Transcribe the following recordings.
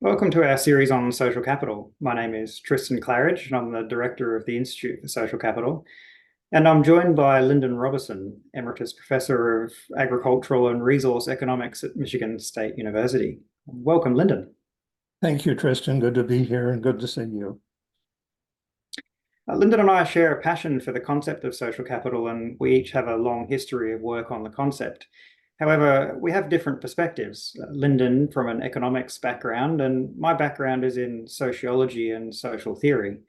Welcome to our series on social capital. My name is Tristan Claridge, and I'm the director of the Institute for Social Capital. And I'm joined by Lyndon Robertson, Emeritus Professor of Agricultural and Resource Economics at Michigan State University. Welcome, Lyndon. Thank you, Tristan. Good to be here and good to see you. Lyndon and I share a passion for the concept of social capital, and we each have a long history of work on the concept. However, we have different perspectives. Lyndon from an economics background, and my background is in sociology and social theory.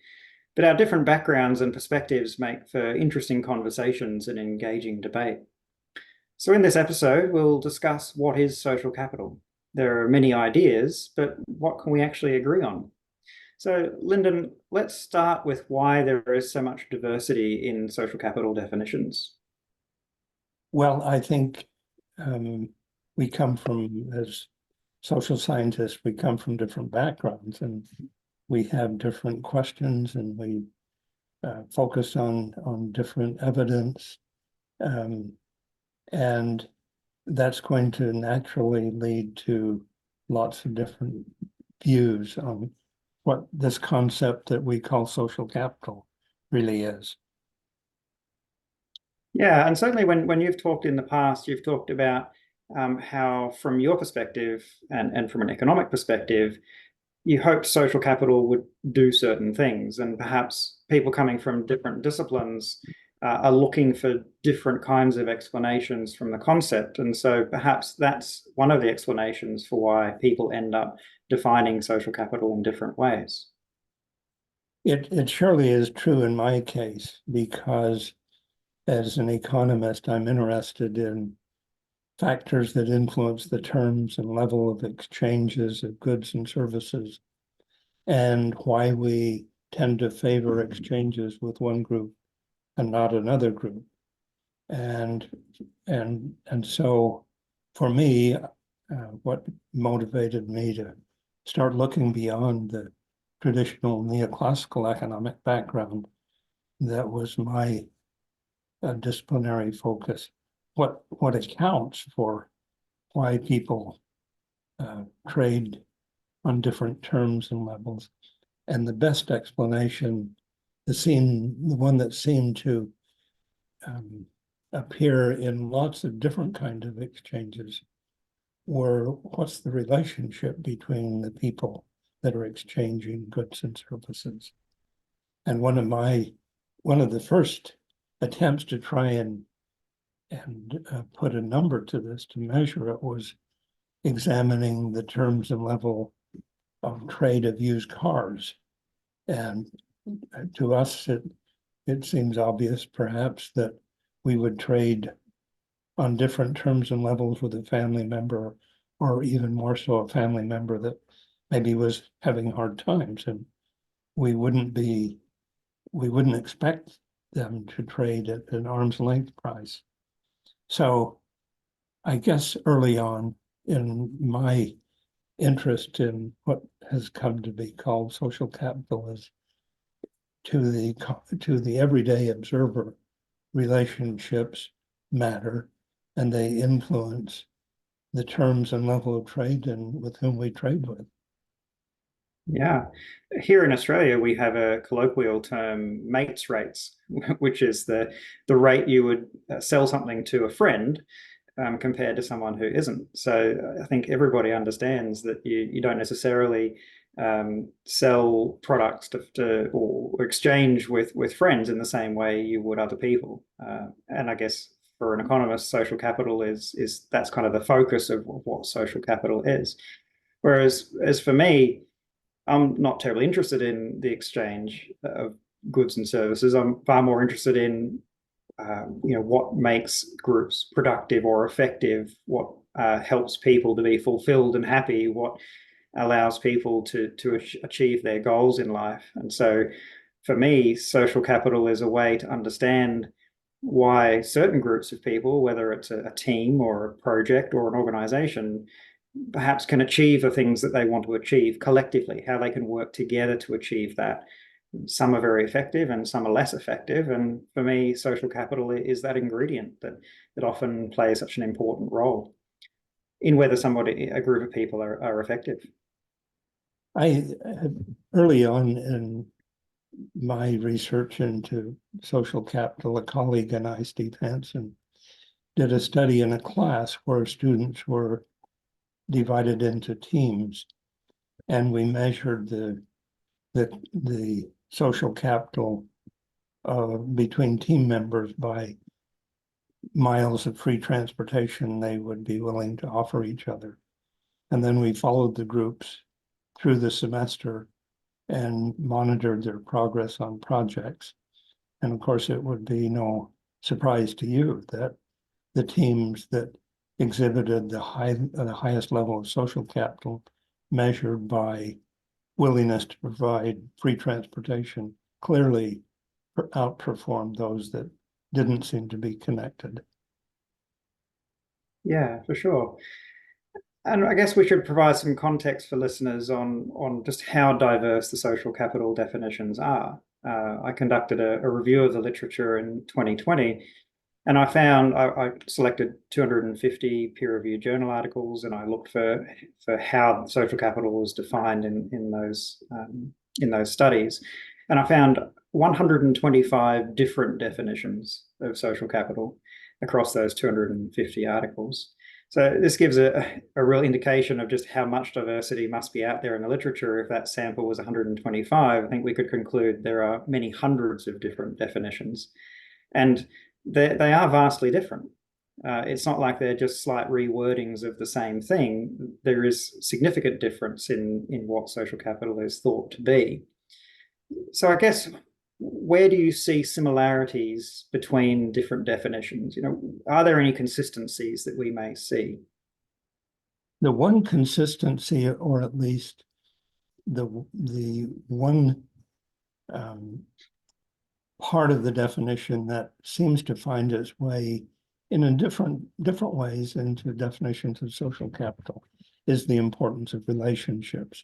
But our different backgrounds and perspectives make for interesting conversations and engaging debate. So in this episode, we'll discuss what is social capital. There are many ideas, but what can we actually agree on? So, Lyndon, let's start with why there is so much diversity in social capital definitions. Well, I think we come from, as social scientists, we come from different backgrounds and we have different questions and we focus on different evidence. And that's going to naturally lead to lots of different views on what this concept that we call social capital really is. Yeah, and certainly when you've talked in the past, you've talked about how, from your perspective and from an economic perspective, you hoped social capital would do certain things, and perhaps people coming from different disciplines are looking for different kinds of explanations from the concept. And so perhaps that's one of the explanations for why people end up defining social capital in different ways. It surely is true in my case, because as an economist, I'm interested in factors that influence the terms and level of exchanges of goods and services, and why we tend to favor exchanges with one group and not another group. And so for me, what motivated me to start looking beyond the traditional neoclassical economic background that was my disciplinary focus, what accounts for why people trade on different terms and levels. And the best explanation, the one that seemed to appear in lots of different kinds of exchanges, were what's the relationship between the people that are exchanging goods and services. And one of the first attempts to try and put a number to this, to measure it, was examining the terms and level of trade of used cars. And to us, it seems obvious, perhaps, that we would trade on different terms and levels with a family member, or even more so a family member that maybe was having hard times, and we wouldn't expect them to trade at an arm's length price. So I guess early on in my interest in what has come to be called social capital is to the everyday observer, relationships matter, and they influence the terms and level of trade and with whom we trade with. Yeah. Here in Australia, we have a colloquial term, mates rates, which is the rate you would sell something to a friend compared to someone who isn't. So I think everybody understands that you don't necessarily sell products or exchange with friends in the same way you would other people. And I guess for an economist, social capital is that's kind of the focus of what social capital is. Whereas as for me, I'm not terribly interested in the exchange of goods and services. I'm far more interested in what makes groups productive or effective, what helps people to be fulfilled and happy, what allows people to achieve their goals in life. And so for me, social capital is a way to understand why certain groups of people, whether it's a team or a project or an organization, perhaps can achieve the things that they want to achieve collectively, how they can work together to achieve that. Some are very effective and some are less effective. And for me, social capital is that ingredient that often plays such an important role in whether a group of people are effective. I early on in my research into social capital, a colleague and I, Steve Hansen, did a study in a class where students were divided into teams, and we measured the social capital between team members by miles of free transportation they would be willing to offer each other. And then we followed the groups through the semester and monitored their progress on projects. And of course, it would be no surprise to you that the teams that exhibited the highest level of social capital measured by willingness to provide free transportation clearly outperformed those that didn't seem to be connected. Yeah, for sure. And I guess we should provide some context for listeners on just how diverse the social capital definitions are. I conducted a review of the literature in 2020, and I selected 250 peer-reviewed journal articles, and I looked for how social capital was defined in those studies, and I found 125 different definitions of social capital across those 250 articles. So this gives a real indication of just how much diversity must be out there in the literature. If that sample was 125, I think we could conclude there are many hundreds of different definitions. And they are vastly different. It's not like they're just slight rewordings of the same thing. There is significant difference in what social capital is thought to be. So I guess, where do you see similarities between different definitions? Are there any consistencies that we may see? The one consistency, or at least the one part of the definition that seems to find its way in different ways into definitions of social capital, is the importance of relationships.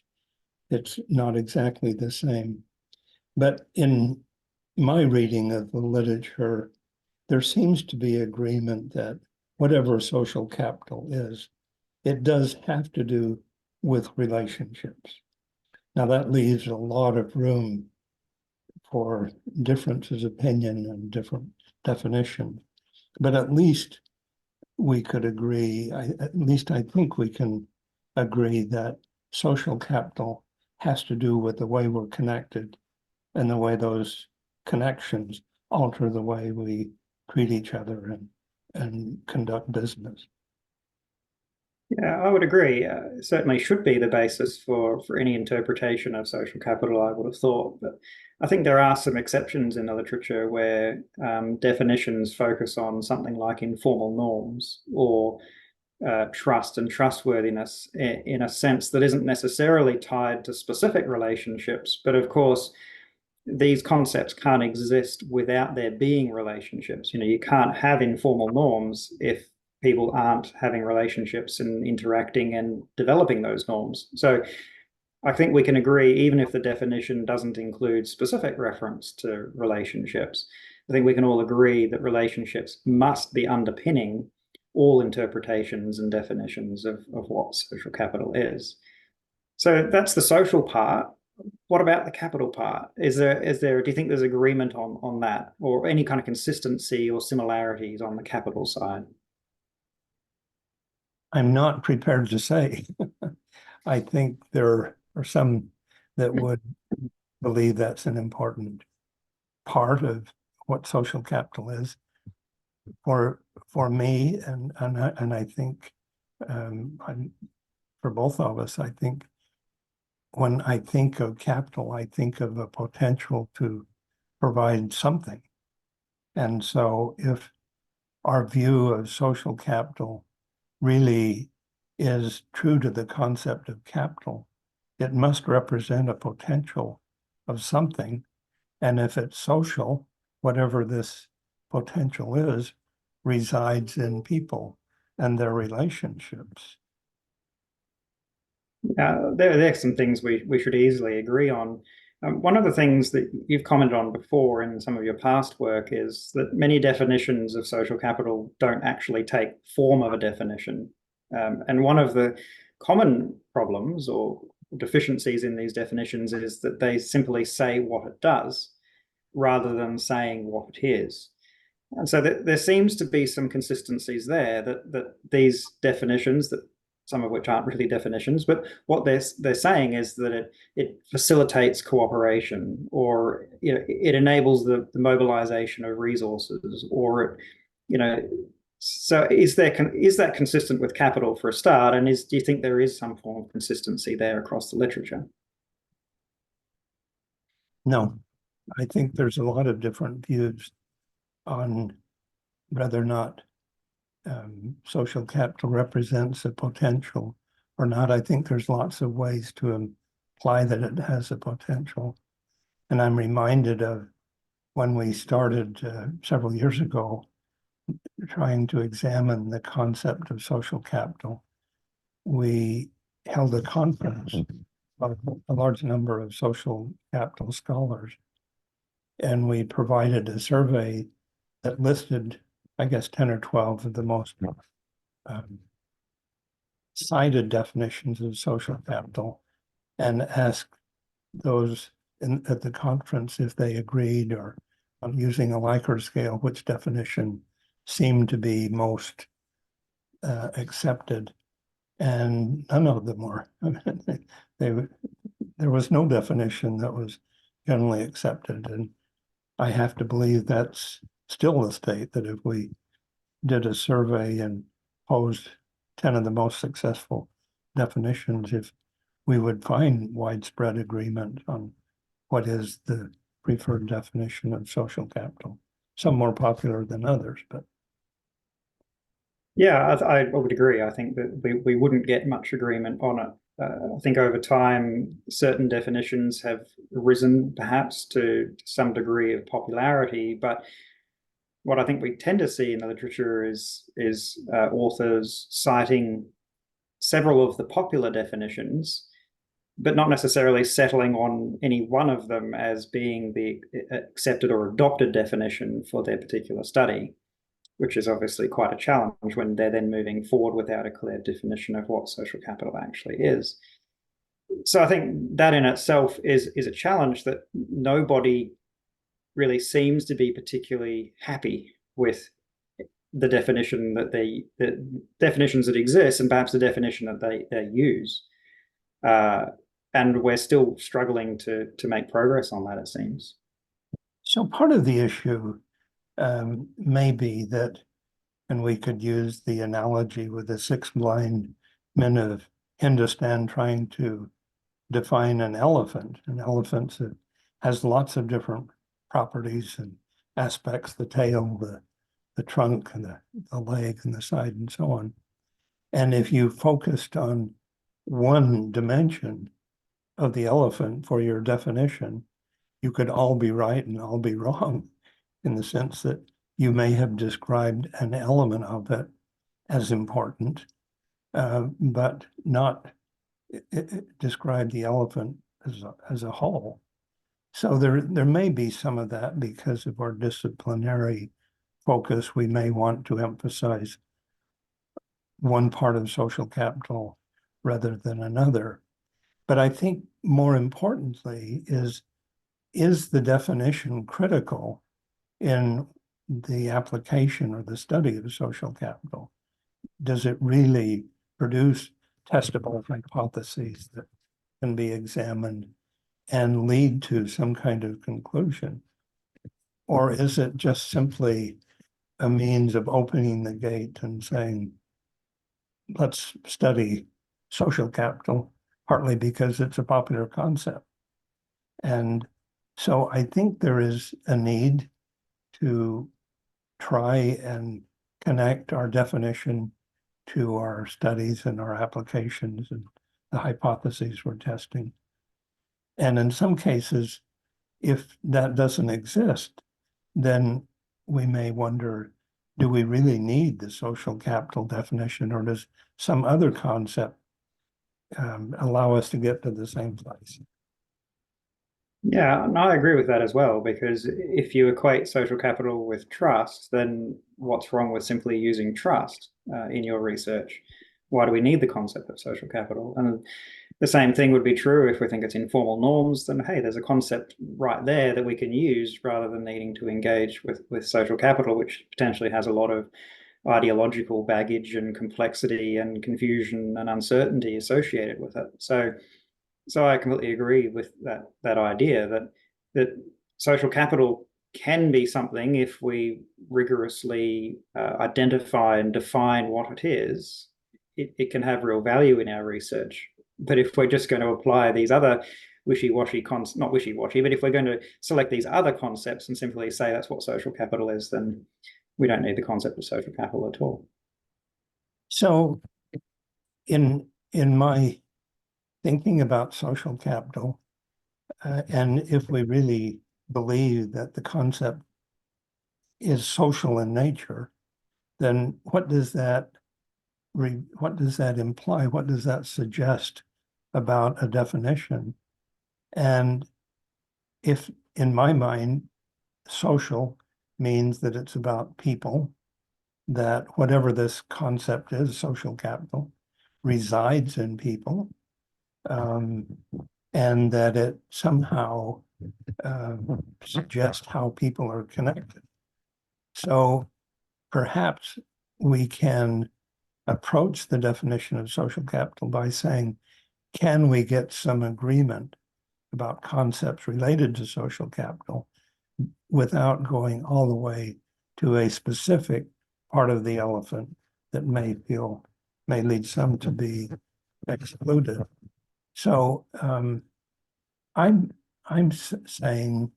It's not exactly the same, but in my reading of the literature, there seems to be agreement that whatever social capital is, it does have to do with relationships. Now, that leaves a lot of room for differences of opinion and different definitions, but at least we could agree, at least I think we can agree that social capital has to do with the way we're connected and the way those connections alter the way we treat each other and conduct business. Yeah, I would agree. Certainly should be the basis for any interpretation of social capital, I would have thought. But I think there are some exceptions in the literature where definitions focus on something like informal norms or trust and trustworthiness in a sense that isn't necessarily tied to specific relationships. But of course, these concepts can't exist without there being relationships. You can't have informal norms if people aren't having relationships and interacting and developing those norms. So I think we can agree, even if the definition doesn't include specific reference to relationships, I think we can all agree that relationships must be underpinning all interpretations and definitions of what social capital is. So that's the social part. What about the capital part? Do you think there's agreement on that, or any kind of consistency or similarities on the capital side? I'm not prepared to say. I think there are some that would believe that's an important part of what social capital is. For me, and I think for both of us, I think when I think of capital, I think of a potential to provide something. And so if our view of social capital really is true to the concept of capital, it must represent a potential of something. And if it's social, whatever this potential is, resides in people and their relationships. There are some things we should easily agree on. One of the things that you've commented on before in some of your past work is that many definitions of social capital don't actually take form of a definition. And one of the common problems or deficiencies in these definitions is that they simply say what it does rather than saying what it is. And so there seems to be some consistencies there that these definitions, that some of which aren't really definitions, but what they're saying is that it facilitates cooperation, or it enables the mobilization of resources, or so is that consistent with capital for a start? And do you think there is some form of consistency there across the literature? No, I think there's a lot of different views on whether or not social capital represents a potential or not. I think there's lots of ways to imply that it has a potential. And I'm reminded of when we started several years ago trying to examine the concept of social capital. We held a conference of a large number of social capital scholars, and we provided a survey that listed, I guess, 10 or 12 of the most cited definitions of social capital, and asked those at the conference if they agreed, or using a Likert scale, which definition seemed to be most accepted. And none of them were. There was no definition that was generally accepted. And I have to believe that's still the state, that if we did a survey and posed 10 of the most successful definitions, if we would find widespread agreement on what is the preferred definition of social capital. Some more popular than others, but yeah, I would agree. I think that we wouldn't get much agreement on it. I think over time, certain definitions have risen perhaps to some degree of popularity, but what I think we tend to see in the literature is authors citing several of the popular definitions, but not necessarily settling on any one of them as being the accepted or adopted definition for their particular study, which is obviously quite a challenge when they're then moving forward without a clear definition of what social capital actually is. So I think that in itself is a challenge that nobody really seems to be particularly happy with the definition the definitions that exist, and perhaps the definition that they use. And we're still struggling to make progress on that, it seems. So part of the issue may be that, and we could use the analogy with the 6 blind men of Hindustan trying to define an elephant. An elephant has lots of different properties and aspects, the tail, the trunk, and the leg, and the side, and so on. And if you focused on one dimension of the elephant for your definition, you could all be right and all be wrong, in the sense that you may have described an element of it as important, but not describe the elephant as a whole. So there may be some of that because of our disciplinary focus. We may want to emphasize one part of social capital rather than another. But I think more importantly is the definition critical in the application or the study of social capital? Does it really produce testable hypotheses that can be examined and lead to some kind of conclusion? Or is it just simply a means of opening the gate and saying, let's study social capital, partly because it's a popular concept? And so I think there is a need to try and connect our definition to our studies and our applications and the hypotheses we're testing. And in some cases, if that doesn't exist, then we may wonder, do we really need the social capital definition, or does some other concept allow us to get to the same place? Yeah, no, I agree with that as well, because if you equate social capital with trust, then what's wrong with simply using trust in your research? why do we need the concept of social capital? And the same thing would be true if we think it's informal norms, then hey, there's a concept right there that we can use rather than needing to engage with social capital, which potentially has a lot of ideological baggage and complexity and confusion and uncertainty associated with it. So I completely agree with that idea that social capital can be something if we rigorously identify and define what it is. It can have real value in our research. But if we're just going to apply these other wishy-washy concepts, not wishy-washy, but if we're going to select these other concepts and simply say that's what social capital is, then we don't need the concept of social capital at all. So in my thinking about social capital, and if we really believe that the concept is social in nature, then what does that imply? What does that suggest about a definition? And if, in my mind, social means that it's about people, that whatever this concept is, social capital, resides in people, and that it somehow suggests how people are connected. So perhaps we can approach the definition of social capital by saying, can we get some agreement about concepts related to social capital without going all the way to a specific part of the elephant that may lead some to be excluded. So I'm saying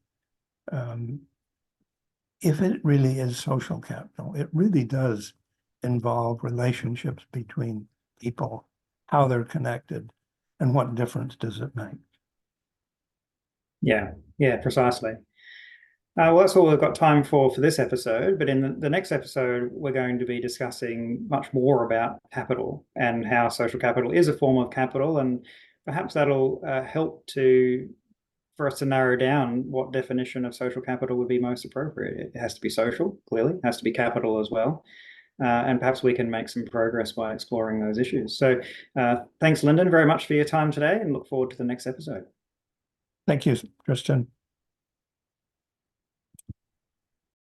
if it really is social capital, it really does involve relationships between people, how they're connected, and what difference does it make? Yeah, precisely. Well, that's all we've got time for this episode. But in the next episode, we're going to be discussing much more about capital and how social capital is a form of capital, and perhaps that'll help for us to narrow down what definition of social capital would be most appropriate. It has to be social, clearly, it has to be capital as well. And perhaps we can make some progress by exploring those issues. So thanks, Lyndon, very much for your time today, and look forward to the next episode. Thank you, Tristan.